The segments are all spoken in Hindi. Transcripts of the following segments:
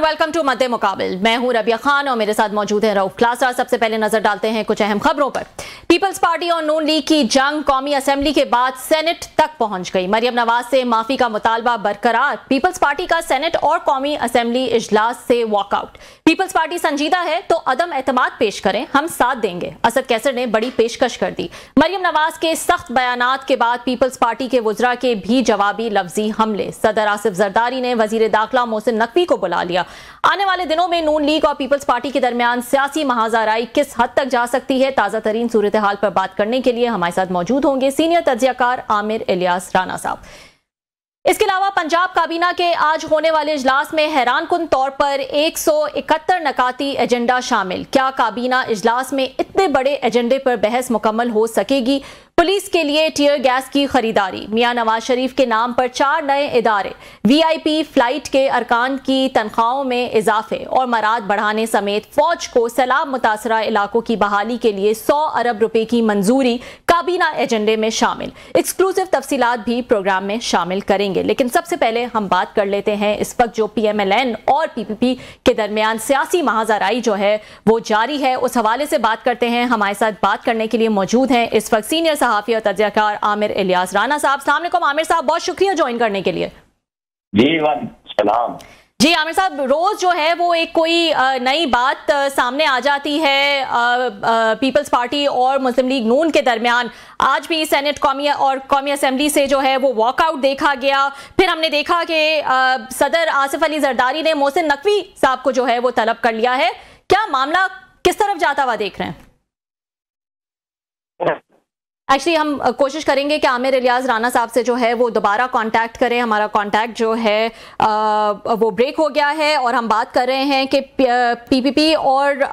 वेलकम टू मध्य मुकाबिल। मैं हूं रबिया खान और मेरे साथ मौजूद है रऊफ क्लासरा। सबसे पहले नजर डालते हैं कुछ अहम खबरों पर। पीपल्स पार्टी और नून लीग की जंग कौमी असेंबली के बाद सेनेट तक पहुंच गई। मरियम नवाज से माफी का मुतालबा बरकरार। पीपल्स पार्टी का सेनेट और कौमी असेंबली इजलास से वॉकआउट। पीपल्स पार्टी संजीदा है तो अदम एतमाद पेश करें, हम साथ देंगे। असद कैसर ने बड़ी पेशकश कर दी। मरियम नवाज के सख्त बयानात के बाद पीपल्स पार्टी के वुज़रा के भी जवाबी लफ्जी हमले। सदर आसिफ जरदारी ने वजीर दाखिला मोहसिन नकवी को बुला लिया। आने वाले दिनों में नून लीग और पीपल्स पार्टी के दरमियान सियासी महाजराई किस हद तक जा सकती है, ताजा तरीन सूरत हाल पर बात करने के लिए हमारे साथ मौजूद होंगे सीनियर तज्जियाकार आमिर इलियास राना साहब। इसके अलावा पंजाब काबीना के आज होने वाले इजलास में हैरानकुन तौर पर 171 नकाती एजेंडा शामिल। क्या काबीना इजलास में इतने बड़े एजेंडे पर बहस मुकम्मल हो सकेगी? पुलिस के लिए टीयर गैस की खरीदारी, मियां नवाज शरीफ के नाम पर 4 नए इदारे, वीआईपी फ्लाइट के अरकान की तनख्वाहों में इजाफे और मराद बढ़ाने समेत फौज को सैलाब मुतासरा इलाकों की बहाली के लिए 100 अरब रुपए की मंजूरी काबीना एजेंडे में शामिल। एक्सक्लूसिव तफसीलात भी प्रोग्राम में शामिल करेंगे, लेकिन सबसे पहले हम बात कर लेते हैं इस वक्त जो PMLN और PPP के दरमियान सियासी महाजराई जो है वो जारी है, उस हवाले से बात करते हैं। हमारे साथ बात करने के लिए मौजूद हैं इस वक्त सीनियर सहाफी और तज्जियाकार आमिर इलियास राना साहब। अस्सलाम वालेकुम आमिर साहब, बहुत शुक्रिया ज्वाइन करने के लिए। जी वालेकुम। जी आमिर साहब, रोज जो है वो एक कोई नई बात सामने आ जाती है पीपल्स पार्टी और मुस्लिम लीग नून के दरमियान। आज भी सेनेट कौमी असेंबली से जो है वो वॉकआउट देखा गया। फिर हमने देखा कि सदर आसिफ अली जरदारी ने मोहसिन नकवी साहब को जो है वो तलब कर लिया है। क्या मामला किस तरफ जाता हुआ देख रहे हैं? एक्चुअली हम कोशिश करेंगे कि आमिर इलियास राना साहब से जो है वो दोबारा कांटेक्ट करें। हमारा कांटेक्ट जो है वो ब्रेक हो गया है और हम बात कर रहे हैं कि PPP और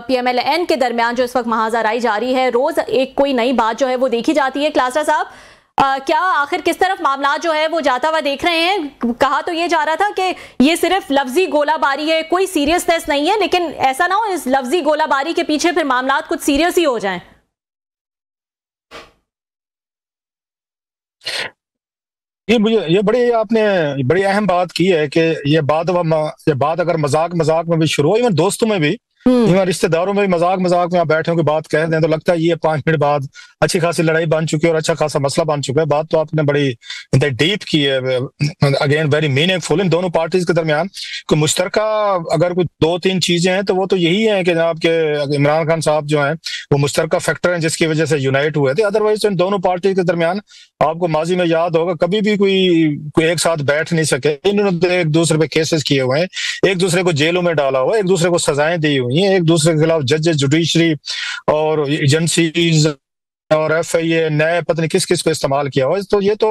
PMLN के दरमियान जो इस वक्त महाजराई जारी है, रोज एक कोई नई बात जो है वो देखी जाती है। क्लासरा साहब, क्या आखिर किस तरफ मामला जो है वो जाता हुआ देख रहे हैं? कहा तो ये जा रहा था कि ये सिर्फ लफ्जी गोलाबारी है, कोई सीरियसनेस नहीं है, लेकिन ऐसा ना हो इस लफ्जी गोलाबारी के पीछे फिर मामला कुछ सीरियस ही हो जाए। ये आपने बड़ी अहम बात की है कि ये बात अगर मजाक में भी शुरू हो, इवन दोस्तों में भी, इवन रिश्तेदारों में भी मजाक में आप बैठे हो कि बात कह दें तो लगता है ये 5 मिनट बाद अच्छी खासी लड़ाई बन चुकी है और अच्छा खासा मसला बन चुका है। बात तो आपने बड़ी डीप की है, अगेन वेरी मीनिंगफुल। इन दोनों पार्टीज के दरमियान कोई मुश्तरका अगर कोई 2-3 चीजें हैं तो वो तो यही है कि जनाब के इमरान खान साहब जो हैं वो मुश्तरका फैक्टर हैं जिसकी वजह से यूनाइट हुए थे। अदरवाइज तो इन दोनों पार्टी के दरमियान आपको माजी में याद होगा कभी भी कोई एक साथ बैठ नहीं सके। इन्होंने एक दूसरे पे केसेस किए हुए हैं, एक दूसरे को जेलों में डाला हुआ है, एक दूसरे को सजाएं दी हुई हैं, एक दूसरे के खिलाफ जजेस, जुडिशरी और एजेंसीज और FIA नए पता नहीं किस को इस्तेमाल किया हुआ। तो ये तो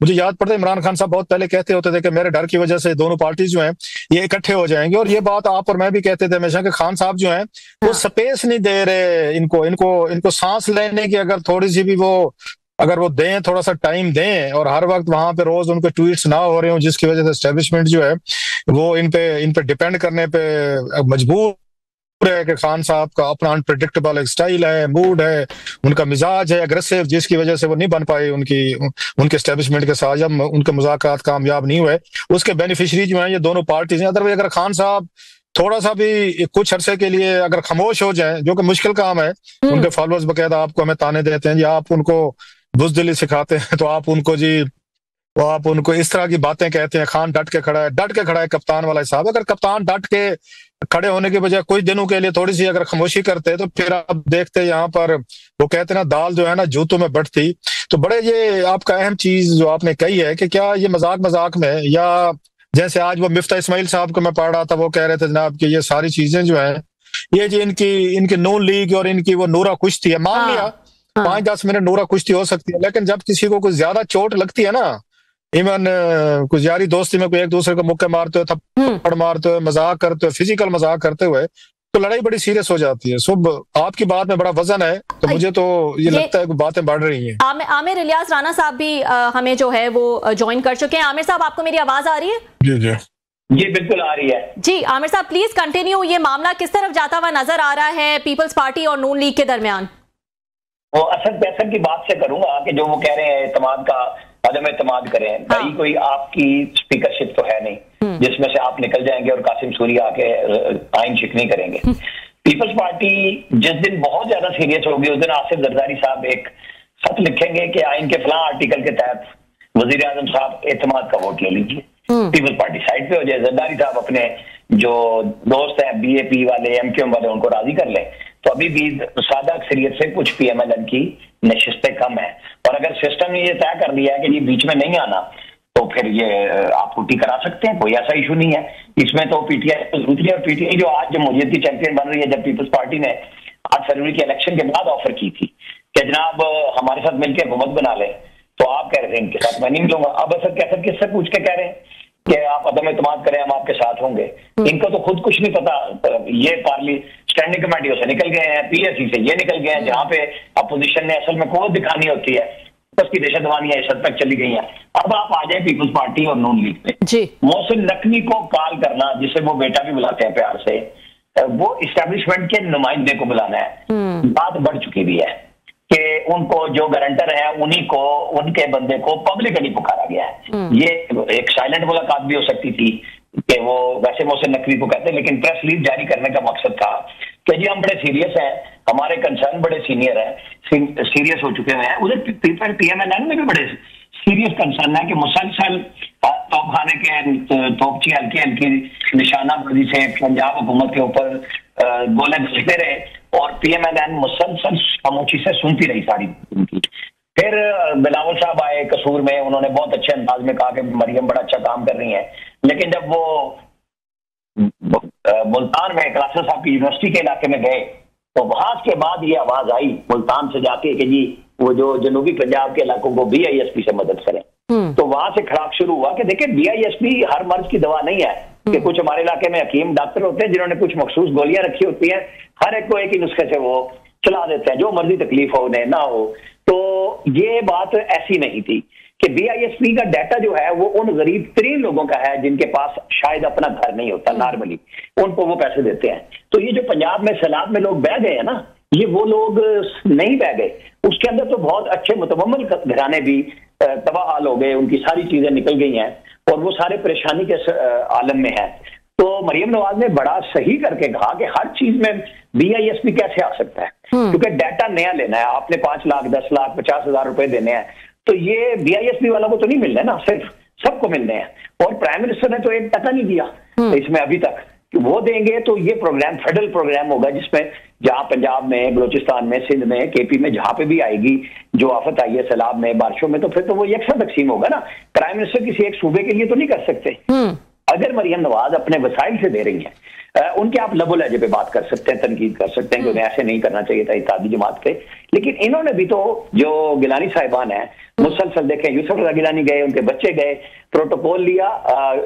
मुझे याद पड़ता है इमरान खान साहब बहुत पहले कहते होते थे कि मेरे डर की वजह से दोनों पार्टी जो हैं ये इकट्ठे हो जाएंगे। और ये बात आप और मैं भी कहते थे हमेशा कि खान साहब जो हैं वो स्पेस नहीं दे रहे इनको सांस लेने की। अगर थोड़ी सी भी अगर वो दें, थोड़ा सा टाइम दें और हर वक्त वहां पे रोज उनके ट्वीट्स ना हो रहे हो जिसकी वजह से एस्टेब्लिशमेंट जो है वो इन पे डिपेंड करने पे मजबूर है कि खान साहब का अपना अनप्रेडिक्टेबल एक स्टाइल है, मूड है, उनका मिजाज है अग्रेसिव, जिसकी वजह से वो नहीं बन पाए उनके एस्टेब्लिशमेंट के साथ, जब उनके मुज़ाकरात कामयाब नहीं हुए। उसके बेनिफिशरी जो हैं ये दोनों पार्टीज हैं। अदरवाइज अगर खान साहब थोड़ा सा भी कुछ अरसे के लिए अगर खामोश हो जाए, जो कि मुश्किल काम है, उनके फॉलोअर्स बकायदा आपको हमें ताने देते हैं, या आप उनको बुज़दिली सिखाते हैं तो आप उनको इस तरह की बातें कहते हैं। खान डट के खड़ा है कप्तान वाला हिसाब। अगर कप्तान डट के खड़े होने के बजाय कुछ दिनों के लिए थोड़ी सी अगर खामोशी करते तो फिर आप देखते यहाँ पर वो कहते ना दाल जो है ना जूतों में बढ़ती। तो बड़े ये आपका अहम चीज जो आपने कही है कि क्या ये मजाक में, या जैसे आज वो मिफ्ता इस्माइल साहब को मैं पढ़ रहा था, वो कह रहे थे जनाब कि ये सारी चीजें जो है ये जो इनकी नून लीग और इनकी वो नूरा कुश्ती है, मान लिया 5-10 मिनट नूरा कुश्ती हो सकती है, लेकिन जब किसी को कुछ ज्यादा चोट लगती है ना, इवन कुछ यारी दोस्ती में कोई एक दूसरे को मुक्के मारते हुए, थप्पड़ मारते हुए, मजाक करते हुए, फिजिकल मजाक करते हुए, तो लड़ाई बड़ी सीरियस हो जाती है। सुब आपकी बात में बड़ा वजन है, तो मुझे तो ये लगता है कि बातें बढ़ रही हैं। आमिर इलियास राना साहब भी हमें जो है वो ज्वाइन कर चुके हैं। आमिर साहब, आपको मेरी आवाज आ रही है? जी बिल्कुल आ रही है। जी आमिर साहब, प्लीज कंटिन्यू। ये मामला किस तरफ जाता हुआ नजर आ रहा है पीपल्स पार्टी और नून लीग के दरमियान? वो असद कैसर की बात से करूंगा कि जो वो कह रहे हैं एतमाद का अदम एतमाद करें। भाई कोई आपकी स्पीकरशिप तो है नहीं, जिसमें से आप निकल जाएंगे और कासिम सूरी आके आइन शिकनी करेंगे। पीपल्स पार्टी जिस दिन बहुत ज्यादा सीरियस होगी उस दिन आसिफ जरदारी साहब एक खत लिखेंगे कि आइन के फलां आर्टिकल के तहत वजीर आजम साहब एतमाद का वोट ले लीजिए, पीपल्स पार्टी साइड पे हो जाए, जरदारी साहब अपने जो दोस्त हैं बीएपी वाले एमक्यूएम वाले उनको राजी कर ले। तो अभी भी सादा अक्सरियत से कुछ पीएमएलएन की नशिस्तें कम है, और अगर सिस्टम ने ये तय कर लिया है कि ये बीच में नहीं आना तो फिर ये आप पुट्टी करा सकते हैं, कोई ऐसा इशू नहीं है इसमें। तो पीटीआई दूसरी, और पीटीआई जो आज जमहूरियत की चैंपियन बन रही है, जब पीपल्स पार्टी ने 8 फरवरी के इलेक्शन के बाद ऑफर की थी कि जनाब हमारे साथ मिलकर हुकूमत बना ले, तो आप कह रहे थे इनके साथ मैं नहीं मिलूंगा। अब असद कैसर किससे पूछ के कह रहे हैं कि आप अदम एतमाद करें, हम आपके साथ होंगे। इनको तो खुद कुछ नहीं पता, ये पार्ली स्टैंडिंग कमेटियों से निकल गए हैं, पीएससी से ये निकल गए हैं, जहां पे अपोजिशन ने असल में कुव्वत दिखानी होती है, बस की दहशतवानियां इस हद तक चली गई हैं। अब आप आ जाए पीपल्स पार्टी और नून लीग पे, मोहसिन नकवी को कॉल करना, जिसे वो बेटा भी बुलाते हैं प्यार से, वो इस्टेब्लिशमेंट के नुमाइंदे को बुलाना है। बात बढ़ चुकी भी है कि उनको जो गारंटर है उन्हीं को, उनके बंदे को पब्लिकली पुकारा गया है। ये एक साइलेंट मुलाकात भी हो सकती थी कि वो वैसे मोहसिन नकवी को कहते हैं, लेकिन प्रेस रिलीज जारी करने का मकसद था कि जी हम बड़े सीरियस हैं, हमारे कंसर्न बड़े सीनियर हैं, सीरियस हो चुके हैं। उधर पीएमएलएन में भी बड़े सीरियस कंसर्न है कि मुसलसल तोपखाने के तोपची हल्की हल्की निशानाबाजी से पंजाब हुकूमत के ऊपर गोले घुसते रहे, और पीएमएलएन मुसलसल खामोशी से सुनती रही सारी उनकी। फिर बिलावल साहब आए कसूर में, उन्होंने बहुत अच्छे अंदाज में कहा कि मरियम बड़ा अच्छा काम कर रही है, लेकिन जब वो मुल्तान में क्लासेस साहब की यूनिवर्सिटी के इलाके में गए तो वहां के बाद ये आवाज आई मुल्तान से जाके कि जी वो जो जनूबी पंजाब के इलाकों को बीआईएसपी से मदद करें। तो वहां से खड़ाक शुरू हुआ कि देखिए बीआईएसपी हर मर्ज की दवा नहीं है, कि कुछ हमारे इलाके में हकीम डॉक्टर होते हैं जिन्होंने कुछ मखसूस गोलियां रखी होती हैं, हर एक को एक ही नुस्खे से वो चला देते हैं, जो मर्जी तकलीफ हो उन्हें ना हो। तो ये बात ऐसी नहीं थी कि बीआईएसपी का डाटा जो है वो उन गरीब तरीन लोगों का है जिनके पास शायद अपना घर नहीं होता, नॉर्मली उनको वो पैसे देते हैं। तो ये जो पंजाब में सैलाब में लोग बह गए हैं ना, ये वो लोग नहीं बह गए, उसके अंदर तो बहुत अच्छे मुतवम्मल घराने भी तबाह हाल हो गए, उनकी सारी चीजें निकल गई हैं और वो सारे परेशानी के आलम में है। तो मरियम नवाज ने बड़ा सही करके कहा कि हर चीज में बीआईएसपी कैसे आ सकता है, क्योंकि डाटा नया लेना है, आपने 5 लाख 10 लाख 50,000 रुपए देने हैं, तो ये बीआईएसपी वालों को तो नहीं मिलने ना, सिर्फ सबको मिलने हैं। और प्राइम मिनिस्टर ने तो 1 टका नहीं दिया इसमें अभी तक, वो देंगे तो ये प्रोग्राम फेडरल प्रोग्राम होगा, जिसमें जहां पंजाब में, बलोचिस्तान में, सिंध में, केपी में, जहां पे भी आएगी जो आफत आई है सैलाब में, बारिशों में, तो फिर तो वो यकसा तकसीम होगा ना। प्राइम मिनिस्टर किसी एक सूबे के लिए तो नहीं कर सकते। अगर मरियम नवाज अपने वसाइल से दे रही हैं, उनके आप लबो लहजे पे बात कर सकते हैं, तनकीद कर सकते हैं कि उन्हें ऐसे नहीं करना चाहिए था इत्तेहादी जमात पे, लेकिन इन्होंने भी तो जो गिलानी साहिबान है मुसलसल देखें, यूसुफ रजा गिलानी गए, उनके बच्चे गए, प्रोटोकॉल लिया,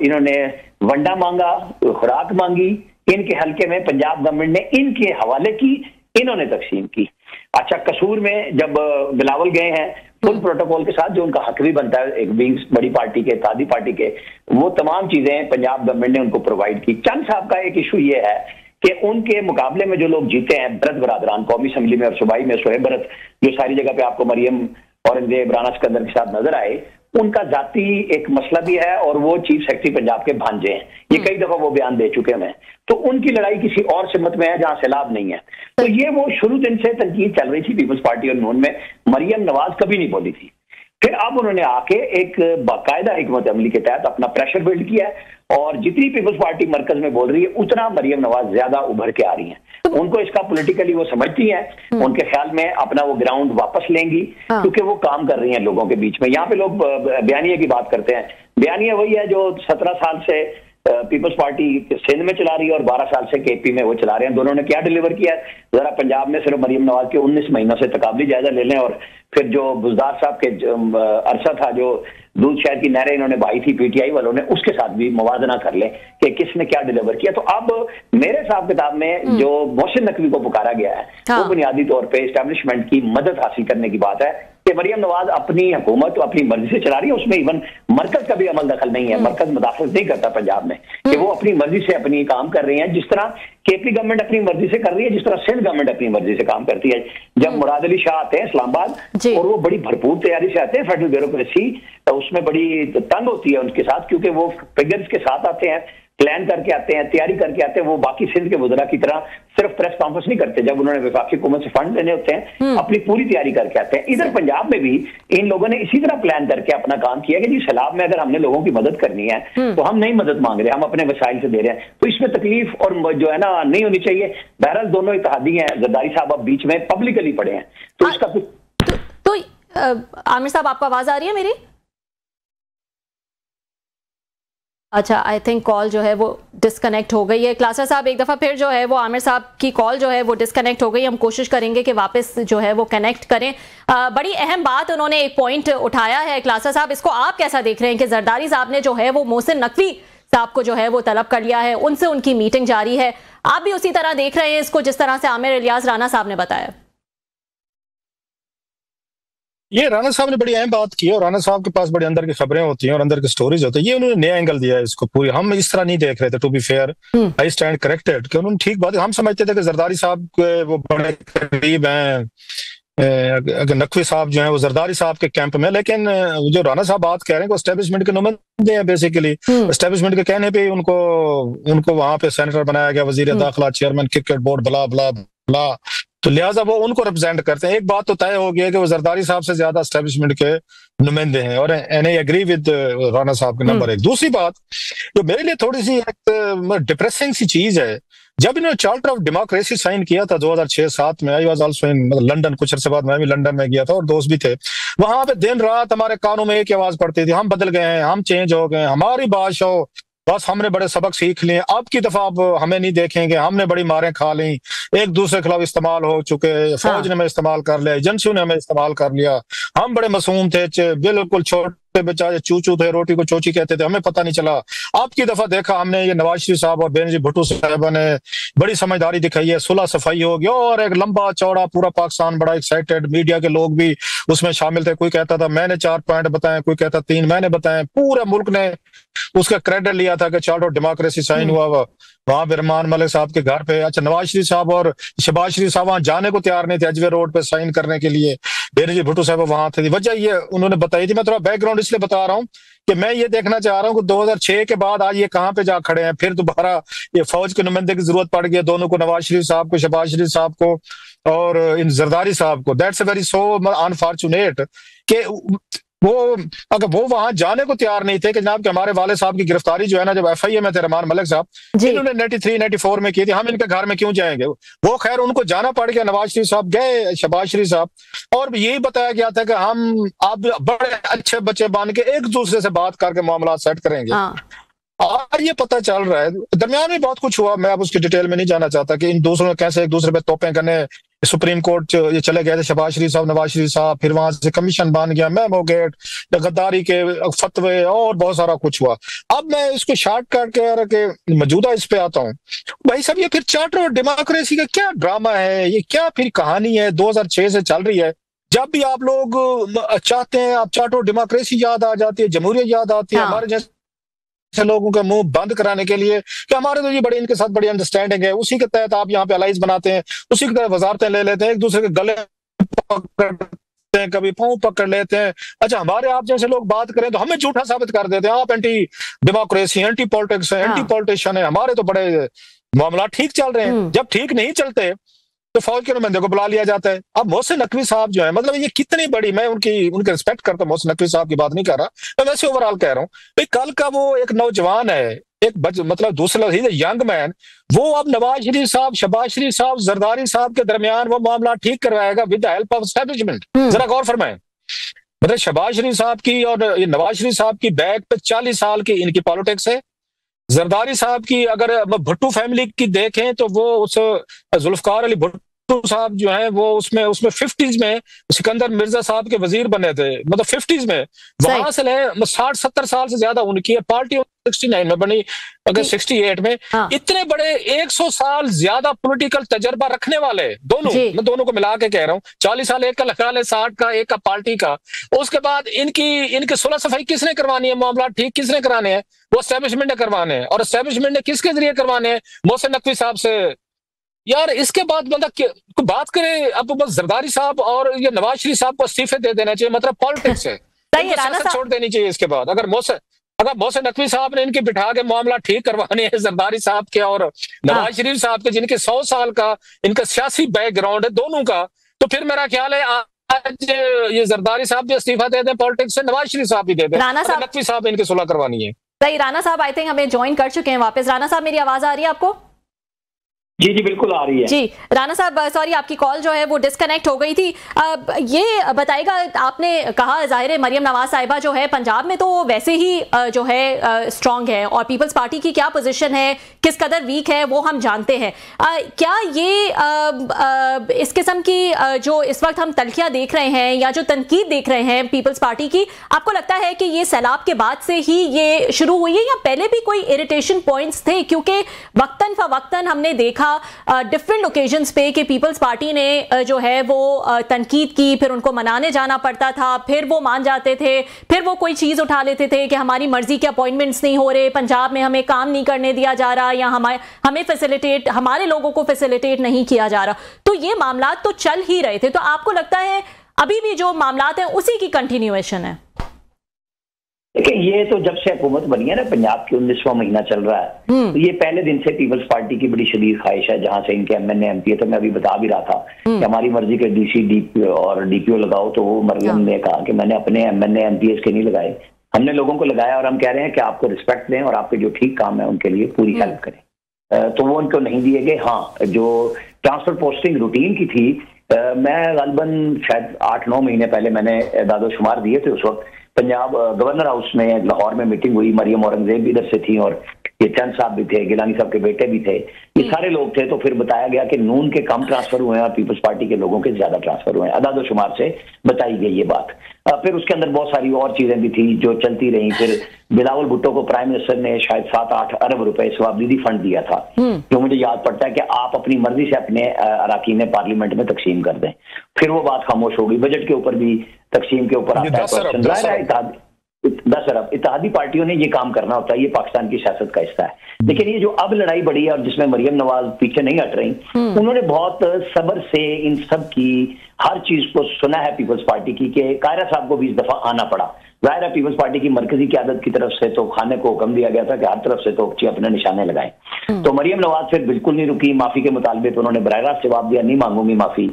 इन्होंने वंडा मांगा, खुराक मांगी, इनके हल्के में पंजाब गवर्नमेंट ने इनके हवाले की, इन्होंने तकसीम की। अच्छा, कसूर में जब बिलावल गए हैं फुल प्रोटोकॉल के साथ, जो उनका हक भी बनता है एक विंग्स बड़ी पार्टी के, इत्तेहादी पार्टी के, वो तमाम चीजें पंजाब गवर्नमेंट ने उनको प्रोवाइड की। चंद साहब का एक इशू ये है कि उनके मुकाबले में जो लोग जीते हैं, भरत बरादरान कौमी असम्बली में और सूबाई में, शोएब भरत जो सारी जगह पे आपको मरियम औरंगजेब राना सिकंदर के साथ नजर आए, उनका जाती एक मसला भी है और वो चीफ सेक्रेटरी पंजाब के भांजे हैं, ये कई दफा वो बयान दे चुके हैं। तो उनकी लड़ाई किसी और सिमत में है जहां सैलाब नहीं है। तो ये वो शुरू दिन से तनकीद चल रही थी पीपल्स पार्टी और नून में, मरियम नवाज कभी नहीं बोली थी। फिर अब उन्होंने आके एक बाकायदा हिकमत अमली के तहत अपना प्रेशर बिल्ड किया है, और जितनी पीपल्स पार्टी मरकज में बोल रही है उतना मरियम नवाज ज्यादा उभर के आ रही हैं। उनको इसका पॉलिटिकली वो समझती हैं, उनके ख्याल में अपना वो ग्राउंड वापस लेंगी, क्योंकि वो काम कर रही हैं लोगों के बीच में। यहाँ पे लोग बयानिया की बात करते हैं, बयानिया वही है जो 17 साल से पीपल्स पार्टी सिंध में चला रही है और 12 साल से केपी में वो चला रहे हैं। दोनों ने क्या डिलीवर किया है, जरा पंजाब में सिर्फ मरियम नवाज के 19 महीनों से तकाबली जायजा ले लें, और फिर जो बुजदार साहब के अरसा था जो दूध शहर की नहरें इन्होंने बाई थी पीटीआई वालों ने, उसके साथ भी मुवाजना कर लें कि किसने क्या डिलीवर किया। तो अब मेरे हिसाब किताब में जो मोहसिन नकवी को पुकारा गया है वो बुनियादी तौर पे एस्टेब्लिशमेंट की मदद हासिल करने की बात है कि मरियम नवाज अपनी हुकूमत तो अपनी मर्जी से चला रही है, उसमें इवन मरकज का भी अमल दखल नहीं है, मरकज मुदाखलत नहीं करता पंजाब में, कि वो अपनी मर्जी से अपनी काम कर रही हैं। जिस तरह केपी गवर्नमेंट अपनी मर्जी से कर रही है, जिस तरह सिंध गवर्नमेंट अपनी मर्जी से काम करती है। जब मुराद अली शाह आते हैं इस्लामाबाद और वो बड़ी भरपूर तैयारी से आते हैं, फेडरल ब्यूरोक्रेसी उसमें बड़ी तंग होती है उनके साथ, क्योंकि वो फिगर्स के साथ आते हैं, प्लान करके आते हैं, तैयारी करके आते हैं। वो बाकी सिंध के वज़रा की तरह सिर्फ प्रेस कॉन्फ्रेंस नहीं करते जब उन्होंने वफाकी हुकूमत से फंड लेने होते हैं, अपनी पूरी तैयारी करके आते हैं। इधर पंजाब में भी इन लोगों ने इसी तरह प्लान करके अपना काम किया कि जी सैलाब में अगर हमने लोगों की मदद करनी है तो हम नहीं मदद मांग रहे, हम अपने वसाइल से दे रहे हैं, तो इसमें तकलीफ और जो है ना नहीं होनी चाहिए। बहरहाल दोनों इत्तेहादी हैं, जरदारी साहब अब बीच में पब्लिकली पड़े हैं, तो इसका तो आमिर साहब आपको आवाज आ रही है मेरी? अच्छा, आई थिंक कॉल जो है वो डिस्कनेक्ट हो गई है। क्लासर साहब एक दफ़ा फिर जो है वो आमिर साहब की कॉल जो है वो डिस्कनेक्ट हो गई। हम कोशिश करेंगे कि वापस जो है वो कनेक्ट करें। बड़ी अहम बात उन्होंने एक पॉइंट उठाया है क्लासर साहब, इसको आप कैसा देख रहे हैं कि जरदारी साहब ने जो है वो मोहसिन नकवी साहब को जो है वो तलब कर लिया है, उनसे उनकी मीटिंग जारी है। आप भी उसी तरह देख रहे हैं इसको जिस तरह से आमिर इलियास राना साहब ने बताया? ये राणा साहब ने बड़ी अहम बात की है और राणा साहब के पास बड़ी अंदर की खबरें होती हैं और अंदर की स्टोरीज होती है। ये उन्होंने नया एंगल दिया है इसको पूरी, हम इस तरह नहीं देख रहे थे। To be fair, I stand corrected कि उन्होंने ठीक बात है। हम समझते थे कि जरदारी साहब के वो बड़े करीब हैं, नकवी साहब जो हैं वो जरदारी साहब के कैंप में, लेकिन जो राणा साहब बात कह रहे हैं वो एस्टेब्लिशमेंट के नुमाइंदे हैं बेसिकली। एस्टेब्लिशमेंट के कहने पे उनको वहां पे सेनेटर बनाया गया, वजीर दाखिला, चेयरमैन क्रिकेट बोर्ड, बला बला बला, तो लिहाजा वो उनको रिप्रेजेंट करते हैं। एक बात तो तय हो गई है कि वो जरदारी साहब से ज्यादा एस्टेब्लिशमेंट के नुमाइंदे हैं और and I agree with Rana साहब के नंबर एक। दूसरी बात जो मेरे लिए थोड़ी सी एक डिप्रेसिंग सी चीज है, जब इन्होंने चार्टर ऑफ डेमोक्रेसी साइन किया था 2006-07 में, I was also in London, कुछ अर्से बाद मैं भी लंदन में गया था और दोस्त भी थे वहां पे। दिन रात हमारे कानों में एक आवाज पड़ती थी, हम बदल गए हैं, हम चेंज हो गए, हमारी बात हो, बस हमने बड़े सबक सीख लिए, अब की दफा अब हमें नहीं देखेंगे, हमने बड़ी मारें खा ली, एक दूसरे के खिलाफ इस्तेमाल हो चुके, फौज ने हमें इस्तेमाल कर लिया, एजेंसियों ने हमें इस्तेमाल कर लिया, हम बड़े मासूम थे, बिल्कुल छोटे बेचारे चूचू थे, रोटी को चोची कहते थे, हमें पता नहीं चला। अब की दफा देखा हमने, ये नवाज शरीफ साहब और बेनजीर भुट्टो साहब ने बड़ी समझदारी दिखाई है, सुलह सफाई हो गया और एक लंबा चौड़ा पूरा पाकिस्तान बड़ा एक्साइटेड, मीडिया के लोग भी उसमें शामिल थे। कोई कहता था मैंने 4 पॉइंट बताए, कोई कहता 3 मैंने बताए, पूरे मुल्क ने उसका क्रेडिट लिया था कि चार्टर ऑफ डेमोक्रेसी साइन हुआ वहां पे रहमान मलिक साहब के घर पे। अच्छा, नवाज शरीफ साहब और शहबाज शरीफ साहब वहां जाने को तैयार नहीं थे अजवे रोड पे साइन करने के लिए, बेनजीर भुट्टो साहब वहां थे। वजह ये उन्होंने बताई थी, मैं थोड़ा बैकग्राउंड इसलिए बता रहा हूँ कि मैं ये देखना चाह रहा हूँ कि 2006 के बाद आज ये कहाँ पे जा खड़े हैं। फिर दोबारा ये फौज के नुमाइंदे की जरूरत पड़ गई दोनों को, नवाज शरीफ साहब को, शहबाज शरीफ साहब को और इन जरदारी साहब को। दैट्स वेरी सो अनफॉर्चुनेट कि वो अगर वो वहां जाने को तैयार नहीं थे कि जनाब कि हमारे वाले साहब की गिरफ्तारी जो है ना, जब FIA में थे रहमान मलिक साहब, इन्होंने 93-94 में की थी, हम इनके घर में क्यों जाएंगे। वो खैर उनको जाना पड़ गया, नवाज शरीफ साहब गए, शहबाज शरीफ साहब, और यही बताया गया था कि हम अब बड़े अच्छे बच्चे बन के एक दूसरे से बात करके मामला सेट करेंगे। आज ये पता चल रहा है दरमियान में बहुत कुछ हुआ, मैं अब उसकी डिटेल में नहीं जाना चाहता कि इन दूसरों ने कैसे एक दूसरे पे तोपें करने सुप्रीम कोर्ट ये चले गए थे शहबाज शरीफ साहब, नवाज शरीफ साहब, फिर वहां से कमीशन बन गया, मेमो गेट, गद्दारी के फतवे और बहुत सारा कुछ हुआ। अब मैं इसको शॉर्ट काट के मौजूदा इस पे आता हूँ। भाई साहब, ये फिर चार्टर और डेमोक्रेसी का क्या ड्रामा है, ये क्या फिर कहानी है 2006 से चल रही है। जब भी आप लोग चाहते हैं, आप चार्टर और डेमोक्रेसी याद आ जाती है, जमहूरियत याद आती है, हमारे जैसे लोगों का मुंह बंद कराने के लिए कि हमारे तो ये बड़ी इनके साथ बड़ी अंडरस्टैंडिंग है, उसी के तहत आप यहाँ पे अलाइज बनाते हैं, उसी की तरह वजारतें ले लेते हैं, एक दूसरे के गले पकड़ते हैं, कभी पांव पकड़ लेते हैं। अच्छा, हमारे आप जैसे लोग बात करें तो हमें झूठा साबित कर देते हैं, आप एंटी डेमोक्रेसी, एंटी पॉलिटिक्स है, एंटी पॉलिटिशियन है, हमारे तो बड़े मामला ठीक चल रहे हैं। जब ठीक नहीं चलते तो फौज के नुमाइंदे को बुला लिया जाता है। अब मोहसिन नकवी साहब जो है, मतलब ये कितनी बड़ी, मैं उनकी रिस्पेक्ट करता हूँ, मोहसिन नकवी साहब की बात नहीं कर रहा, मैं वैसे ओवरऑल कह रहा हूँ भाई, कल का वो एक नौजवान है, एक मतलब दूसरा यंग मैन, वो अब नवाज शरीफ साहब, शहबाज शरीफ साहब, जरदारी साहब के दरमियान वो मामला ठीक करवाएगा with the help of establishment. जरा गौर फरमाएं, मतलब शहबाज शरीफ साहब की और नवाज शरीफ साहब की बैक पे 40 साल की इनकी पॉलिटिक्स है। जरदारी साहब की अगर भुट्टो फैमिली की देखें तो वो उस जुल्फकार अली भुट्टो साहब जो है वो उसमें 50s में सिकंदर मिर्जा साहब के वजीर बने थे, मतलब 50s में। वहां से 60-70 साल से ज्यादा उनकी है। पार्टी 69 में बनी, अगर 68 में। हाँ। इतने बड़े 100 साल ज्यादा पॉलिटिकल तजर्बा रखने वाले दोनों, मैं दोनों को मिला के कह रहा हूँ, 40 साल एक का लगा ले, 60 का एक का पार्टी का। उसके बाद इनके सुलह सफाई किसने करवानी है, मामला ठीक किसने कराने हैं, वो एस्टेब्लिशमेंट ने करवाने हैं। और एस्टेब्लिशमेंट ने किसके जरिए करवाने हैं, मोहसिन नकवी साहब से। यार इसके बाद बंदा बात करे अब बस जरदारी साहब और ये नवाज शरीफ साहब को इस्तीफे दे देना चाहिए, मतलब पॉलिटिक्स है छोड़ देनी चाहिए इसके बाद। अगर मोहसिन नकवी साहब ने इनके बिठा के मामला ठीक करवाने हैं जरदारी साहब के और नवाज शरीफ साहब के, जिनके 100 साल का इनका सियासी बैकग्राउंड है दोनों का, तो फिर मेरा ख्याल है आज ये जरदारी साहब भी इस्तीफा दे दें पॉलिटिक्स से, नवाज शरीफ साहब भी दे दें, नकवी साहब इनकी सुलह करवानी है। सही, राणा साहब आई थिंक हमें ज्वाइन कर चुके हैं वापस। राणा साहब मेरी आवाज आ रही है आपको? जी जी बिल्कुल आ रही है। जी राणा साहब, सॉरी आपकी कॉल जो है वो डिस्कनेक्ट हो गई थी। ये बताइएगा, आपने कहा जाहिर है मरियम नवाज साहिबा जो है पंजाब में तो वैसे ही जो है स्ट्रांग है, और पीपल्स पार्टी की क्या पोजीशन है, किस कदर वीक है, वो हम जानते हैं। क्या ये इस किस्म की जो इस वक्त हम तलखियां देख रहे हैं या जो तनकीद देख रहे हैं पीपल्स पार्टी की, आपको लगता है कि ये सैलाब के बाद से ही ये शुरू हुई है या पहले भी कोई इरिटेशन पॉइंट्स थे? क्योंकि वक्तन फवक्तन हमने देखा डिफरेंट ओकेजन्स पे कि पीपल्स पार्टी ने जो है वो तनकीद की, फिर उनको मनाने जाना पड़ता था, फिर वो मान जाते थे, फिर वो कोई चीज उठा लेते थे कि हमारी मर्जी के अपॉइंटमेंट्स नहीं हो रहे, पंजाब में हमें काम नहीं करने दिया जा रहा, या हमें फैसिलिटेट, हमारे लोगों को फैसिलिटेट नहीं किया जा रहा। तो ये मामला तो चल ही रहे थे। तो आपको लगता है अभी भी जो मामला है उसी की कंटिन्यूएशन है? देखिए, ये तो जब से हुकूमत बनी है ना, पंजाब की 19वां महीना चल रहा है, तो ये पहले दिन से पीपल्स पार्टी की बड़ी शदीद ख्वाहिश है, जहां से इनके एमएनए एमपी है। तो मैं अभी बता भी रहा था कि हमारी मर्जी के डीसी डीपीओ और डीपीओ लगाओ, तो वो मरियम ने कहा कि मैंने अपने एमएनए एमपीएस के नहीं लगाए, हमने लोगों को लगाया, और हम कह रहे हैं कि आपको रिस्पेक्ट दें और आपके जो ठीक काम है उनके लिए पूरी हेल्प करें। तो वो उनको नहीं दिए गए। हाँ, जो ट्रांसफर पोस्टिंग रूटीन की थी, मैं गालबन शायद 8-9 महीने पहले मैंने दादोशुमार दिए थे। उस वक्त पंजाब गवर्नर हाउस में लाहौर में मीटिंग हुई, मरियम औरंगजेब भी इधर से थी और ये चंद साहब भी थे, गिलानी साहब के बेटे भी थे, ये सारे लोग थे। तो फिर बताया गया कि नून के कम ट्रांसफर हुए हैं और पीपल्स पार्टी के लोगों के ज्यादा ट्रांसफर हुए हैं, अदादोशुमार से बताई गई ये बात। फिर उसके अंदर बहुत सारी और चीजें भी थी जो चलती रही। फिर बिलावल भुट्टो को प्राइम मिनिस्टर ने शायद 7-8 अरब रुपए स्वाबदीदी फंड दिया था, जो मुझे याद पड़ता है कि आप अपनी मर्जी से अपने अराकीन पार्लियामेंट में तकसीम कर दें। फिर वो बात खामोश हो गई। बजट के ऊपर भी तकसीम के ऊपर आता है क्वेश्चन। 10 अरब इत्तेहादी पार्टियों ने ये काम करना होता है, ये पाकिस्तान की सियासत का हिस्सा है। लेकिन ये जो अब लड़ाई बढ़ी है और जिसमें मरियम नवाज पीछे नहीं हट रही, उन्होंने बहुत सब्र से इन सब की हर चीज को सुना है पीपल्स पार्टी की, कि कायरा साहब को भी इस दफा आना पड़ा। जाहिर है पीपल्स पार्टी की मरकजी क़यादत की तरफ से तो खाने को हुक्म दिया गया था कि हर तरफ से तो अपने निशाने लगाए। तो मरियम नवाज फिर बिल्कुल नहीं रुकी। माफी के मुतालबे पे उन्होंने बराह रास्त जवाब दिया, नहीं मांगूंगी माफी।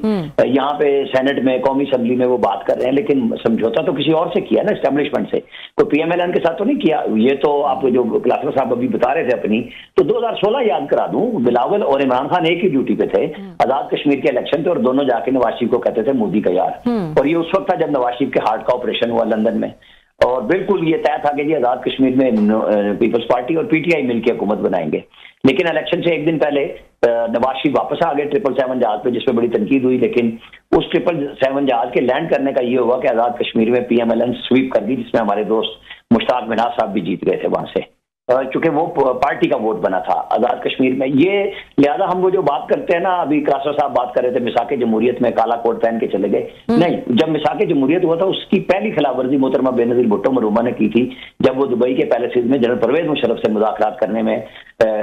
यहाँ पे सेनेट में, कौमी असेंबली में वो बात कर रहे हैं, लेकिन समझौता तो किसी और से किया ना, एस्टेब्लिशमेंट से, तो पीएमएलएन के साथ तो नहीं किया। ये तो आप जो क्लासर साहब अभी बता रहे थे अपनी, तो 2016 याद करा दूं, बिलावल और इमरान खान एक ही ड्यूटी पे थे, आजाद कश्मीर के इलेक्शन थे, और दोनों जाके नवाज शरीफ को कहते थे मोदी का यार। और ये उस वक्त था जब नवाज शरीफ के हार्ट का ऑपरेशन हुआ लंदन में, और बिल्कुल ये तय था कि जी आजाद कश्मीर में पीपल्स पार्टी और पीटीआई मिलकर हुकूमत बनाएंगे। लेकिन इलेक्शन से एक दिन पहले नवाज शरीफ वापस आ गए 777 जहाज पे, जिसपे बड़ी तनकीद हुई। लेकिन उस 777 जहाज के लैंड करने का ये हुआ कि आजाद कश्मीर में पीएमएलएन स्वीप कर दी, जिसमें हमारे दोस्त मुश्ताक मिनाज साहब भी जीत गए थे वहां से, चूंकि वो पार्टी का वोट बना था आजाद कश्मीर में। ये लिहाजा हम वो जो बात करते हैं ना, अभी क्रासर साहब बात कर रहे थे मिसाके जमहूरियत में काला कोट पहन के चले गए, नहीं, जब मिसाके जमहूरियत हुआ था उसकी पहली खिलाफवर्जी मोहतरमा बेनजीर भुट्टो मरूमा ने की थी, जब वो दुबई के पैलेसेस में जनरल परवेज मुशर्रफ से मुज़ाकरात करने में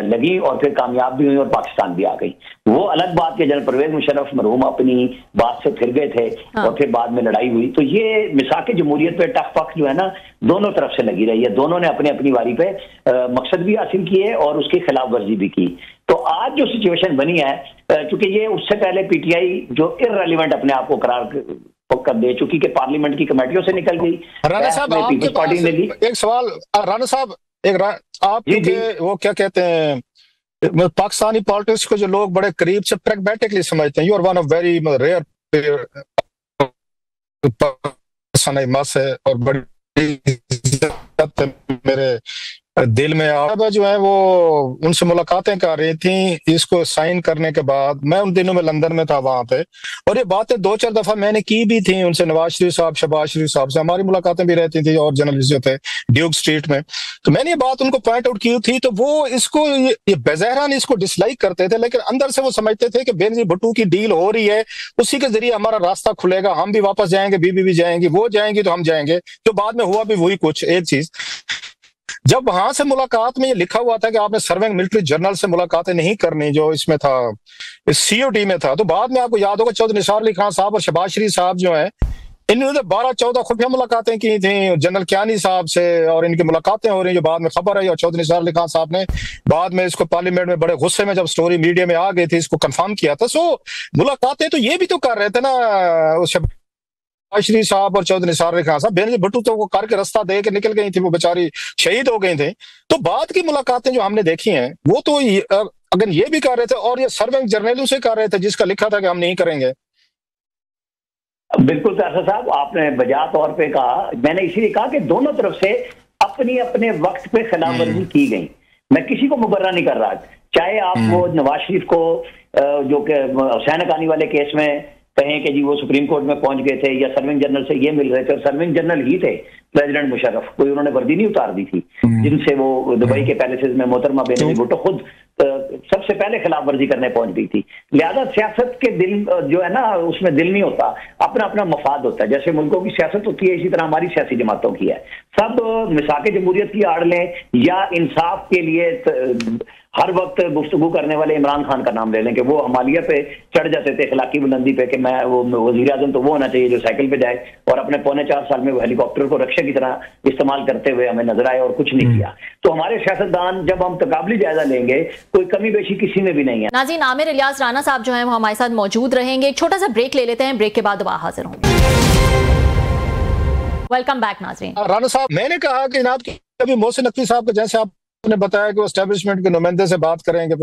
लगी और फिर कामयाब भी हुई और पाकिस्तान भी आ गई। वो अलग बात कि जनरल परवेज मुशर्रफ मरहूम अपनी बात से फिर गए थे और फिर बाद में लड़ाई हुई। तो ये मिसाके जमहूरियत पे टक पक जो है ना, दोनों तरफ से लगी रही है, दोनों ने अपनी अपनी वारी पे मकसद भी हासिल किए और उसकी खिलाफ वर्जी भी की। तो आज जो सिचुएशन बनी है, क्योंकि ये उससे पहले पीटीआई जो इररेलेवेंट अपने आप को करार कर दे चुकी कि पार्लियामेंट की कमेटियों से निकल गई, राणा साहब आपके पार्टी ने ली। एक सवाल राणा साहब, आप वो क्या कहते हैं, पाकिस्तानी पॉलिटिक्स को जो लोग बड़े करीब से प्रैग्मेटिकली समझते हैं, you are one of very rare person, है और बड़ी मेरे दिल में अब जो है वो उनसे मुलाकातें कर रही थी इसको साइन करने के बाद। मैं उन दिनों में लंदन में था वहां पे, और ये बातें 2-4 दफा मैंने की भी थी उनसे, नवाज शरीफ साहब, शहबाज शरीफ साहब से हमारी मुलाकातें भी रहती थी, और जर्नलिस्ट जो थे ड्यूक स्ट्रीट में। तो मैंने ये बात उनको पॉइंट आउट की थी, तो वो इसको ये बेज़हरान इसको डिसलाइक करते थे, लेकिन अंदर से वो समझते थे कि बेनजीर भुट्टो की डील हो रही है, उसी के जरिए हमारा रास्ता खुलेगा, हम भी वापस जाएंगे, बीबी भी जाएंगी, वो जाएंगी तो हम जाएंगे। जो बाद में हुआ भी वही कुछ। एक चीज, जब वहां से मुलाकात में ये लिखा हुआ था कि आपने सर्विंग मिलिट्री जनरल से मुलाकातें नहीं करनी, जो इसमें था, इस सीओटी में था, तो बाद में आपको याद होगा चौधरी निसार अली खान साहब और शहबाज शरीफ साहब जो है, इन्होंने 12-14 खुफिया मुलाकातें की थी जनरल कियानी साहब से, और इनकी मुलाकातें हो रही जो बाद में खबर आई, और चौधरी निसार अली खान साहब ने बाद में इसको पार्लियामेंट में बड़े गुस्से में जब स्टोरी मीडिया में आ गई थी इसको कंफर्म किया था। सो मुलाकातें तो ये भी तो कर रहे थे ना शरीफ साहब और चौधरी निसार अली खान साहब। बेनजीर भुट्टो तो वो करके रास्ता दे के निकल गई थी, वो बेचारी शहीद हो गई थी। तो बाद की मुलाकातें जो हमने देखी हैं वो तो अगर ये भी कर रहे थे, और ये सर्विंग जर्नलों से कर रहे थे जिसका लिखा था कि हम नहीं करेंगे। बिल्कुल कैसर साहब, आपने बजा तौर पे कहा। मैंने इसीलिए कहा कि दोनों तरफ से अपनी अपने वक्त पे खिलाफवर्जी की गई। मैं किसी को मुबर्रा नहीं कर रहा, चाहे आप वो नवाज शरीफ को जो कि हुसैन हक्कानी वाले केस में कहें कि जी वो सुप्रीम कोर्ट में पहुंच गए थे, या सर्विंग जनरल से ये मिल रहे थे, और सर्विंग जनरल ही थे प्रेसिडेंट मुशर्रफ, कोई उन्होंने वर्दी नहीं उतार दी थी, जिनसे वो दुबई के पैलेसेस में मोहतरमा बेनजीर भुट्टो खुद सबसे पहले खिलाफ वर्जी करने पहुंच गई थी। लिहाजा सियासत के दिल जो है ना, उसमें दिल नहीं होता, अपना अपना मफाद होता है। जैसे मुल्कों की सियासत होती है, इसी तरह हमारी सियासी जमातों की है। सब मिसाके जमहूरियत की आड़ लें या इंसाफ के लिए हर वक्त गुफ्तगू करने वाले इमरान खान का नाम ले लें कि वो हमालिया पे चढ़ जाते थे खिलाकी बुलंदी पे कि मैं वो वजीर आजम तो वो होना चाहिए जो साइकिल पे जाए, और अपने 4.25 साल में वो हेलीकॉप्टर को रक्षा की तरह इस्तेमाल करते हुए हमें नजर आए और कुछ नहीं किया। तो हमारे सियासतदान जब हम तकाबली जायजा लेंगे, कोई कमी बेशी किसी में भी नहीं है। नाज़रीन, आमिर इलियास राना साहब जो है वो हमारे साथ मौजूद रहेंगे। एक छोटा सा ब्रेक ले लेते हैं, ब्रेक के बाद दोबारा हाजिर होंगे। वेलकम बैक नाज़रीन। राना साहब, मैंने कहा कि जनाब कभी मोहसिन नकवी साहब को, जैसे आपने बताया कि वो एस्टेब्लिशमेंट के नुमाइंदे से बात करेंगे,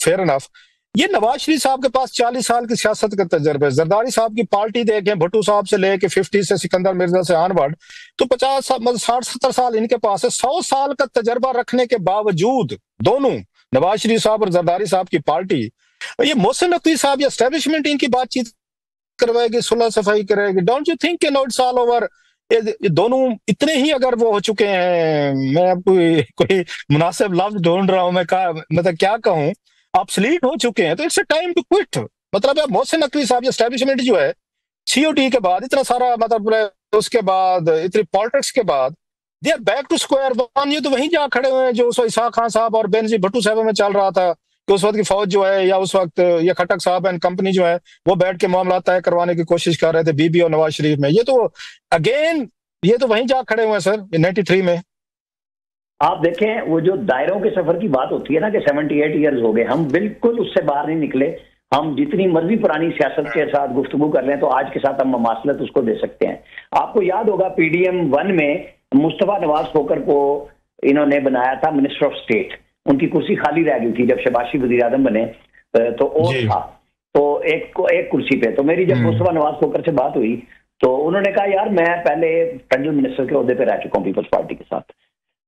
फेयर इनफ। ये नवाज शरीफ साहब के पास 40 साल की सियासत का तजर्बा है। जरदारी साहब की पार्टी देखें, भुट्टो साहब से लेके 50 से सिकंदर मिर्जा से आनवर्ड, तो 60-70 साल इनके पास है। 100 साल का तजर्बा रखने के बावजूद दोनों नवाज शरीफ साहब और जरदारी साहब की पार्टी, ये मोहसिन नकवी साहब या एस्टेब्लिशमेंट इनकी बातचीत करवाएगी, सुलह सफाई करेगी। Don't you think it's all over? ये दोनों इतने ही अगर वो हो चुके हैं, मैं आपको कोई मुनासिब लफ्ज ढूंढ रहा हूं, मैं मतलब क्या कहूं, ऑब्सोलीट हो चुके हैं, तो it's a time to quit. मतलब मोहसिन नकवी साहब एस्टेब्लिशमेंट जो है, सीओटी के बाद इतना सारा, मतलब उसके बाद इतनी पॉलिटिक्स के बाद, they are back to square one. ये तो वहीं जा खड़े हुए हैं जो उस इसाक खान साहब और बेनजीर भुट्टो साहब में चल रहा था कि उस वक्त की फौज जो है, या उस वक्त ये खटक साहब एंड कंपनी जो है, वो बैठ के मामला तय करवाने की कोशिश कर रहे थे बीबी और नवाज शरीफ में। ये तो अगेन ये तो वहीं जा खड़े हुए हैं सर 93 में। आप देखें वो जो दायरों के सफर की बात होती है ना कि 78 ईयर्स हो गए, हम बिल्कुल उससे बाहर नहीं निकले। हम जितनी मर्जी पुरानी सियासत के साथ गुफ्तगू कर लें तो आज के साथ हम ममासलत उसको दे सकते हैं। आपको याद होगा PDM 1 में मुस्तफा नवाज खोकर को इन्होंने बनाया था मिनिस्टर ऑफ स्टेट। उनकी कुर्सी खाली रह गई थी जब शहबाज शरीफ वजीर आजम बने, तो ओथ था तो एक कुर्सी पे। तो मेरी जब मुस्तफा नवाज खोकर से बात हुई तो उन्होंने कहा यार मैं पहले फेडरल मिनिस्टर के ओहदे पे रह चुका हूँ पीपल्स पार्टी के साथ,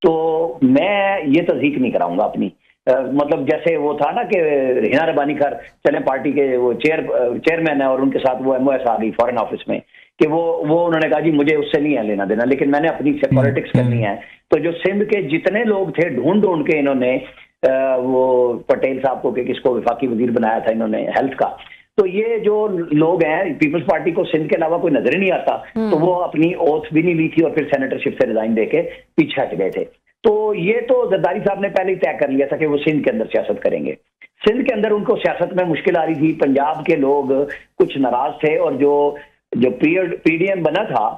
तो मैं ये तस्दीक नहीं कराऊंगा अपनी। मतलब जैसे वो था ना कि हिना रबानी खर चले पार्टी के वो चेयरमैन है और उनके साथ वो MOS आ गई फॉरेन ऑफिस में कि वो उन्होंने कहा जी मुझे उससे नहीं है लेना देना, लेकिन मैंने अपनी से पॉलिटिक्स करनी है। तो जो सिंध के जितने लोग थे ढूंढ के इन्होंने वो पटेल साहब को कि किसको वफाकी वजीर बनाया था इन्होंने हेल्थ का, तो ये जो लोग हैं पीपल्स पार्टी को सिंध के अलावा कोई नजर ही नहीं आता, तो वो अपनी ओथ भी नहीं ली थी और फिर सेनेटरशिप से रिजाइन देके पीछे हट गए थे। तो ये तो जरदारी साहब ने पहले ही तय कर लिया था कि वो सिंध के अंदर सियासत करेंगे। सिंध के अंदर उनको सियासत में मुश्किल आ रही थी, पंजाब के लोग कुछ नाराज थे, और जो PDM बना था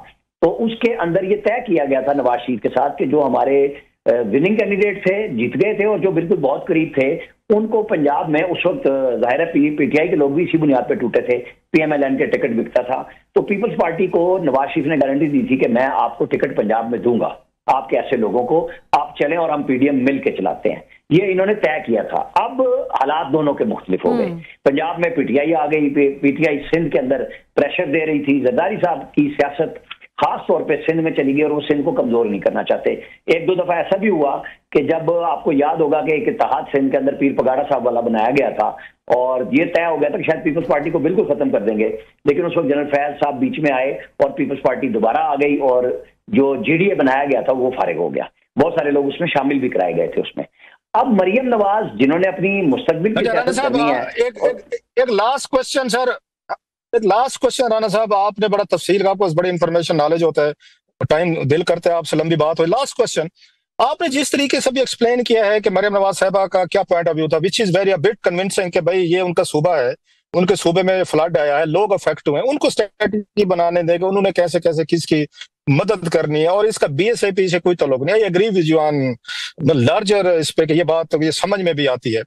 तो उसके अंदर ये तय किया गया था नवाज शरीफ के साथ कि जो हमारे विनिंग कैंडिडेट थे, जीत गए थे, और जो बिल्कुल बहुत करीब थे उनको पंजाब में उस वक्त जाहिर है PTI के लोग भी इसी बुनियाद पे टूटे थे, PMLN के टिकट बिकता था, तो पीपल्स पार्टी को नवाज शरीफ ने गारंटी दी थी कि मैं आपको टिकट पंजाब में दूंगा, आपके ऐसे लोगों को, आप चलें और हम PDM मिल के चलाते हैं। ये इन्होंने तय किया था। अब हालात दोनों के मुख्तलिफ हो गए। पंजाब में PTI आ गई, PTI सिंध के अंदर प्रेशर दे रही थी। जरदारी साहब की सियासत खास तौर पे सिंध में चली गई और वो सिंध को कमजोर नहीं करना चाहते। एक दो दफा ऐसा भी हुआ कि जब आपको याद होगा कि एक इत्तेहाद सिंध के अंदर पीर पगाड़ा साहब वाला बनाया गया था और ये तय हो गया था कि शायद पीपल्स पार्टी को बिल्कुल खत्म कर देंगे, लेकिन उस वक्त जनरल फैज साहब बीच में आए और पीपल्स पार्टी दोबारा आ गई और जो जीडीए बनाया गया था वो फारिग हो गया। बहुत सारे लोग उसमें शामिल भी कराए गए थे उसमें। अब मरियम नवाज जिन्होंने अपनी मुस्तकबिल की सियासत करनी है। एक लास्ट क्वेश्चन सर, एक लास्ट क्वेश्चन राना साहब, आपने बड़ा तफसील, आपको बड़ी इंफॉर्मेशन नॉलेज होता है, टाइम दिल करते हैं आपसे लंबी बात हो। लास्ट क्वेश्चन, आपने जिस तरीके से भी एक्सप्लेन किया है कि मरियम नवाज साहिबा का क्या पॉइंट ऑफ व्यू था, which is very bit convincing कि भाई ये उनका सूबा है, उनके सूबे में फ्लड आया है, लोग अफेक्ट हुए हैं, उनको स्ट्रेटजी बनाने देंगे, उन्होंने कैसे कैसे किसकी मदद करनी है और इसका बीएसपी से कोई ताल्लुक नहीं है। I agree with you on larger इस पे कि ये बात ये समझ में भी आती है।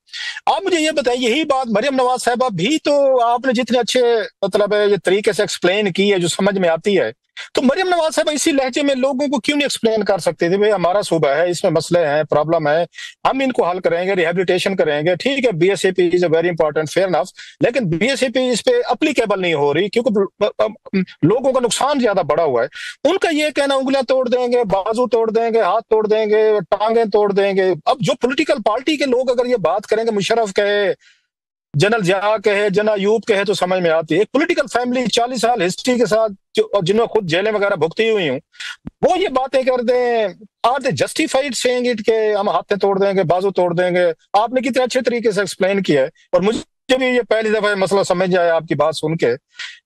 आप मुझे ये बताइए, यही बात मरियम नवाज साहिबा भी तो आपने जितने अच्छे मतलब ये तरीके से एक्सप्लेन की है जो समझ में आती है, तो मरियम नवाज साहब इसी लहजे में लोगों को क्यों नहीं एक्सप्लेन कर सकते थे भाई हमारा सूबा है, इसमें मसले हैं, प्रॉब्लम है, हम इनको हल करेंगे, रिहेबिलिटेशन करेंगे, ठीक है BSP is a very important, fair enough, लेकिन बीएसपी इस पे अप्लीकेबल नहीं हो रही क्योंकि लोगों का नुकसान ज्यादा बढ़ा हुआ है। उनका ये कहना उंगलियां तोड़ देंगे, बाजू तोड़ देंगे, हाथ तोड़ देंगे, टांगे तोड़ देंगे। अब जो पॉलिटिकल पार्टी के लोग अगर ये बात करेंगे, मुशर्रफ कहे, जनरल जिया कहे, जना यूब कहे, तो समझ में आती है। एक पॉलिटिकल फैमिली 40 साल हिस्ट्री के साथ जिन्होंने खुद जेलें वगैरह भुगती हुई हूँ, वो ये बातें कर दें, are they justified saying it के हम हाथें तोड़ देंगे, बाजू तोड़ देंगे। आपने कितने अच्छे तरीके से एक्सप्लेन किया है और मुझे भी ये पहली दफा मसला समझ आया आपकी बात सुन के।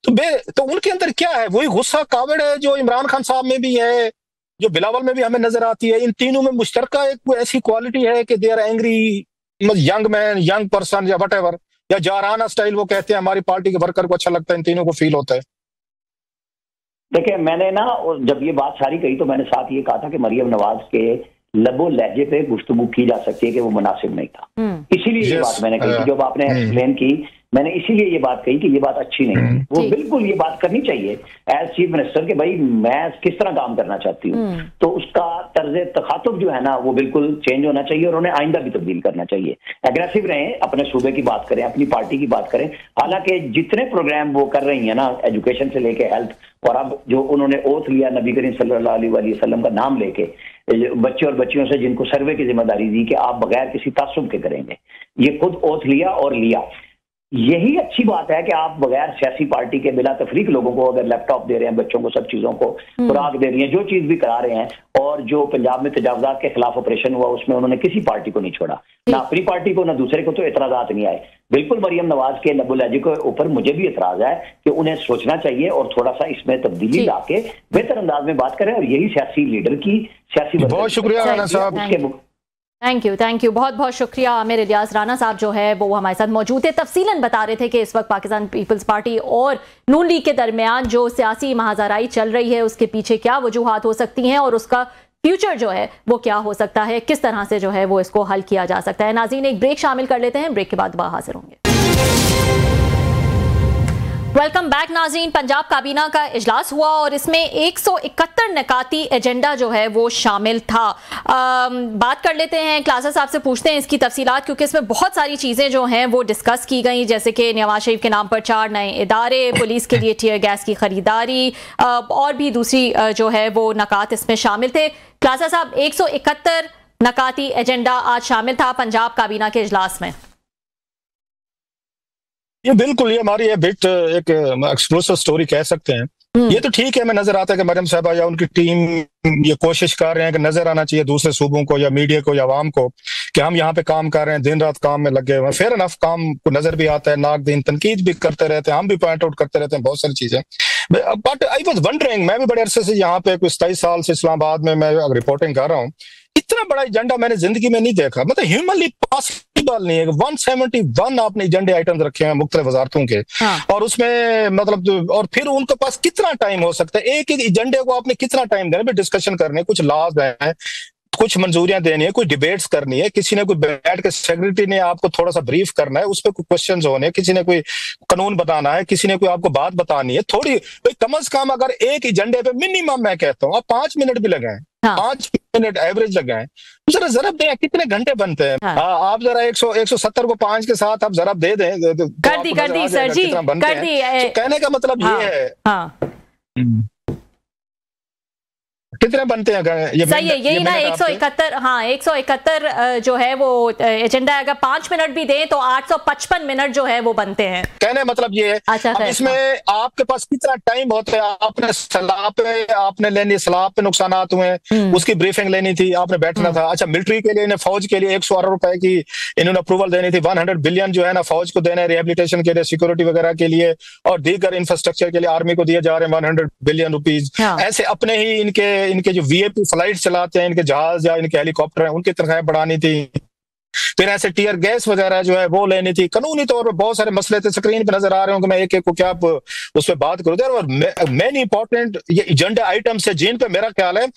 तो उनके अंदर क्या है, वही गुस्सा कावड़ है जो इमरान खान साहब में भी है, जो बिलावल में भी हमें नजर आती है। इन तीनों में मुश्तरका एक ऐसी क्वालिटी है कि they are angry young man, young person या वट एवर, या जाराना स्टाइल वो कहते हैं हमारी पार्टी के वर्कर को अच्छा लगता है, इन तीनों को फील होता है। देखिए मैंने ना जब ये बात सारी कही तो मैंने साथ ये कहा था कि मरियम नवाज के लबो लहजे पे गुफ्तगू की जा सकती है कि वो मुनासिब नहीं था, इसीलिए ये बात मैंने कही थी। जब आपने एक्सप्लेन की मैंने इसीलिए ये बात कही कि ये बात अच्छी नहीं है। वो बिल्कुल ये बात करनी चाहिए एज चीफ मिनिस्टर कि भाई मैं किस तरह काम करना चाहती हूँ, तो उसका तर्ज तखातुब जो है ना वो बिल्कुल चेंज होना चाहिए और उन्हें आइंदा भी तब्दील करना चाहिए। एग्रेसिव रहें, अपने सूबे की बात करें, अपनी पार्टी की बात करें। हालांकि जितने प्रोग्राम वो कर रही है ना, एजुकेशन से लेके हेल्थ, और अब जो उन्होंने ओथ लिया नबी करीम सल्लल्लाहु अलैहि वसल्लम का नाम लेके बच्चे और बच्चियों से जिनको सर्वे की जिम्मेदारी दी कि आप बगैर किसी तासुब के करेंगे, ये खुद ओथ लिया और लिया। यही अच्छी बात है कि आप बगैर सियासी पार्टी के बिला तफरीक लोगों को अगर लैपटॉप दे रहे हैं, बच्चों को सब चीजों को खुराक दे रही हैं, जो चीज भी करा रहे हैं, और जो पंजाब में तजावजात के खिलाफ ऑपरेशन हुआ उसमें उन्होंने किसी पार्टी को नहीं छोड़ा, ना अपनी पार्टी को ना दूसरे को, तो एतराजात नहीं आए। बिल्कुल मरियम नवाज के लबुलहजे के ऊपर मुझे भी एतराज है कि उन्हें सोचना चाहिए और थोड़ा सा इसमें तब्दीली लाके बेहतर अंदाज में बात करें, और यही सियासी लीडर की सियासी। बहुत शुक्रिया राना साहब, थैंक यू बहुत बहुत शुक्रिया। आमिर इलियास राना साहब जो है वो हमारे साथ मौजूद थे, तफसीलन बता रहे थे कि इस वक्त पाकिस्तान पीपल्स पार्टी और नून लीग के दरमियान जो सियासी महाजराई चल रही है उसके पीछे क्या वजूहात हो सकती हैं और उसका फ्यूचर जो है वो क्या हो सकता है, किस तरह से जो है वो इसको हल किया जा सकता है। नाज़रीन एक ब्रेक शामिल कर लेते हैं, ब्रेक के बाद दोबारा हाजिर होंगे। वेलकम बैक नाज़रीन। पंजाब काबीना का इजलास हुआ और इसमें 171 निकाती एजेंडा जो है वो शामिल था। बात कर लेते हैं, क्लासा साहब से पूछते हैं इसकी तफसीलात, क्योंकि इसमें बहुत सारी चीज़ें जो हैं वो डिस्कस की गई, जैसे कि नवाज शरीफ के नाम पर 4 नए इदारे, पुलिस के लिए टियर गैस की खरीदारी और भी दूसरी जो है वो नकात इसमें शामिल थे। क्लासा साहब 171 नकाती एजेंडा आज शामिल था पंजाब काबीना के इजलास में। ये बिल्कुल, ये हमारी बिट एक एक्सक्लूसिव स्टोरी कह सकते हैं। ये तो ठीक है, हमें नजर आता है कि मरियम साहबा या उनकी टीम ये कोशिश कर रहे हैं कि नजर आना चाहिए दूसरे सूबों को या मीडिया को या आवाम को कि हम यहाँ पे काम कर रहे हैं, दिन रात काम में लगे हुए हैं। फेयर इनफ, काम को नजर भी आता है, नाक दिन तनकीद भी करते रहते हैं, हम भी पॉइंट आउट करते रहते हैं बहुत सारी चीजें। बट आई वाज वंडरिंग, मैं भी बड़े अरसे से यहाँ पे कुछ 27 साल से इस्लामाबाद में मैं रिपोर्टिंग कर रहा हूँ, इतना बड़ा एजेंडा मैंने जिंदगी में नहीं देखा। मतलब ह्यूमनली पॉसिबल नहीं है। 171 आपने एजेंडे आइटम्स रखे हैं मुख्तलिफ वजारतों के, और उसमें मतलब और फिर उनके पास कितना टाइम हो सकता है, एक एक एजेंडे को आपने कितना टाइम देना, डिस्कशन करने, कुछ लॉज हैं, कुछ मंजूरियां देनी है, कुछ डिबेट्स करनी है, किसी ने कोई बैठ के सेक्रेटरी ने आपको थोड़ा सा ब्रीफ करना है, उस पर कोई क्वेश्चंस होने, किसी ने कोई कानून बताना है, किसी ने कोई आपको बात बतानी है थोड़ी। कम से कम अगर एक एजेंडे पे मिनिमम मैं कहता हूँ आप 5 मिनट भी लगाएं, 5 मिनट एवरेज लगाएं, जरा जरब दें कितने घंटे बनते हैं। आप जरा 170 को 5 के साथ आप जरब दे दें, कर दी सर जी, कर दी। कहने का मतलब ये है। कितने बनते हैं ये सही है, यही ना 171। हाँ 171 जो है वो एजेंडा है, अगर 5 मिनट भी दें तो 855 मिनट जो है वो बनते हैं। कहने मतलब ये है अच्छा, अब इसमें आपके पास कितना टाइम होता है, आपने सलाह पे आपने लेनी, सलाह पे नुकसान हुए उसकी ब्रीफिंग लेनी थी, आपने बैठना था। अच्छा मिलिट्री के लिए इन्हें फौज के लिए 100 अरब रुपए की इन्होंने अप्रूवल देनी थी, 100 बिलियन जो है ना फौज को देना है रिहेबिलिटेशन के लिए, सिक्योरिटी वगैरह के लिए और दीगर इंफ्रास्ट्रक्चर के लिए आर्मी को दिए जा रहे हैं 100 बिलियन रुपीज। ऐसे अपने ही इनके जो वीआईपी फ्लाइट चलाते हैं, इनके जहाज या इनके हेलीकॉप्टर हैं, उनकी तनख्वाहें बढ़ानी थी। फिर ऐसे टीयर गैस वगैरह जो है वो लेनी थी। कानूनी तौर पर बहुत सारे मसले थे, स्क्रीन पे नजर आ रहे होंगे, मैं एक एक को क्या उस पर बात करूं। और मेन इंपॉर्टेंट ये एजेंडा आइटम्स है जिन पे मेरा ख्याल है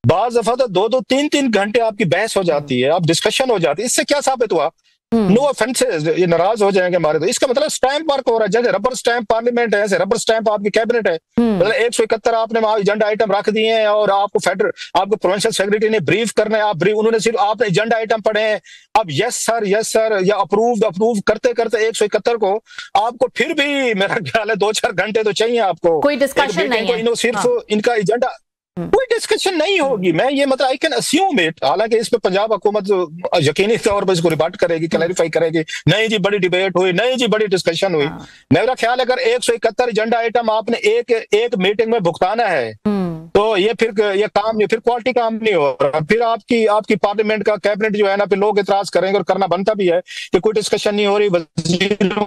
बाज दफा तो 2-2, 3-3 घंटे आपकी बहस हो जाती है, आप डिस्कशन हो जाती है। इससे क्या साबित हुआ? नो ऑफेंसेस, ये नाराज हो जाएंगे हमारे, तो इसका मतलब स्टैंप वर्क हो रहा है। जैसे रबर स्टैंप पार्लियामेंट है, ऐसे रबर स्टैंप आपकी कैबिनेट है। मतलब 171 आपने वहां एजेंडा आइटम रख दिए हैं और आपको प्रोविंशियल सेक्रेटरी ने ब्रीफ करना है, उन्होंने सिर्फ आपने एजेंडा आइटम पढ़े हैं। अब यस सर या अप्रूव करते करते 171 को आपको फिर भी मेरा ख्याल है 2-4 घंटे तो चाहिए आपको। कोई डिस्कशन नहीं है, सिर्फ इनका एजेंडा कोई डिस्कशन नहीं होगी। मैं ये मतलब आई कैन अस्यूम इट, हालांकि इस पे पंजाब हुकूमत यकीनी तौर पर इसको रिबाट करेगी, क्लैरिफाई करेगी, नहीं जी बड़ी डिबेट हुई, नहीं जी बड़ी डिस्कशन हुई। मेरा ख्याल है अगर 171 एजेंडा आइटम आपने एक मीटिंग में भुगताना है तो ये काम नहीं, फिर क्वालिटी काम नहीं हो रहा। फिर आपकी पार्लियामेंट का कैबिनेट जो है ना, फिर लोग इतराज करेंगे और करना बनता भी है कि कोई डिस्कशन नहीं हो रही, वजीरों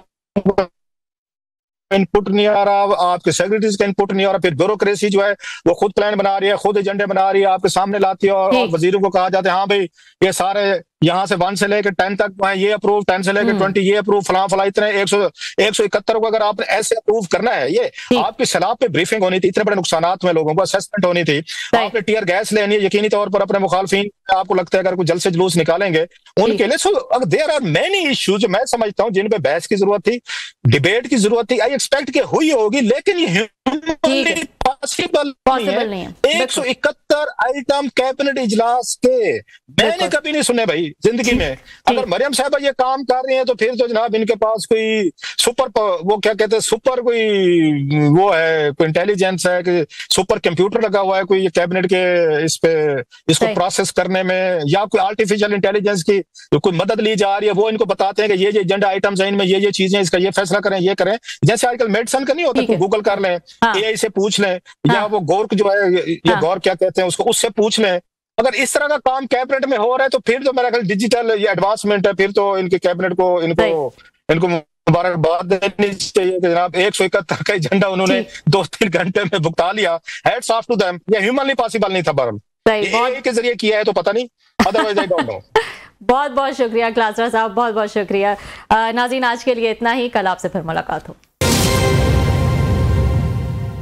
इनपुट नहीं आ रहा, आपके सेक्रेटरीज का इनपुट नहीं आ रहा, फिर ब्यूरोक्रेसी जो है वो खुद प्लान बना रही है, खुद एजेंडे बना रही है, आपके सामने लाती है और वजीरों को कहा जाता है हाँ भाई ये सारे यहाँ से 1 से लेकर 10 तक ये अप्रूव, 10 से लेकर 20 ये अप्रूव, फला इतने 171 को अगर आपने ऐसे अप्रूव करना है, ये आपकी सलाह पे ब्रीफिंग होनी थी, इतने बड़े नुकसान हुए लोगों को, असेसमेंट होनी थी, आपने टीयर गैस लेनी है, यकीनी तौर पर अपने मुखालफिन आपको लगता है अगर कोई जल्द से जुलूस निकालेंगे उनके लिए। So there are many issues मैं समझता हूँ जिन पे बहस की जरूरत थी, डिबेट की जरूरत थी। आई एक्सपेक्ट कि हुई होगी, लेकिन ये पॉसिबल नहीं है। 171 आइटम कैबिनेट इजलास के मैंने कभी नहीं सुने भाई जिंदगी में। अगर मरियम साहबा ये काम कर रही हैं तो फिर तो जनाब इनके पास कोई सुपर, वो क्या कहते हैं, सुपर कोई वो है, कोई इंटेलिजेंस है कि सुपर कंप्यूटर लगा हुआ है कोई कैबिनेट के इसको प्रोसेस करने में, या कोई आर्टिफिशियल इंटेलिजेंस की कोई मदद ली जा रही है। वो इनको बताते हैं कि ये एजेंडा आइटम्स हैं, इनमें ये चीजें, इसका ये फैसला करें, ये करें। जैसे आजकल मेडिसिन का नहीं होता, गूगल कर लें, एआई से पूछ लें, या वो गौर जो है ये गौर क्या कहते हैं उसको, उससे पूछ लें। अगर इस तरह का काम कैबिनेट में हो रहा है तो फिर तो मेरा ख्याल डिजिटल ये एडवांसमेंट है, फिर तो इनके कैबिनेट को इनको मुबारकबाद देनी चाहिए कि जनाब 171 का एजेंडा उन्होंने 2-3 घंटे में भुगता लिया। हैट्स ऑफ टू देम, ये ह्यूमनली पॉसिबल नहीं था, बहरहाल के जरिए किया है तो पता नहीं, अदरवाइज आई डोंट नो। बहुत बहुत शुक्रिया क्लासरा साहब, बहुत बहुत शुक्रिया। नाज़रीन आज के लिए इतना ही, कल आपसे फिर मुलाकात हो।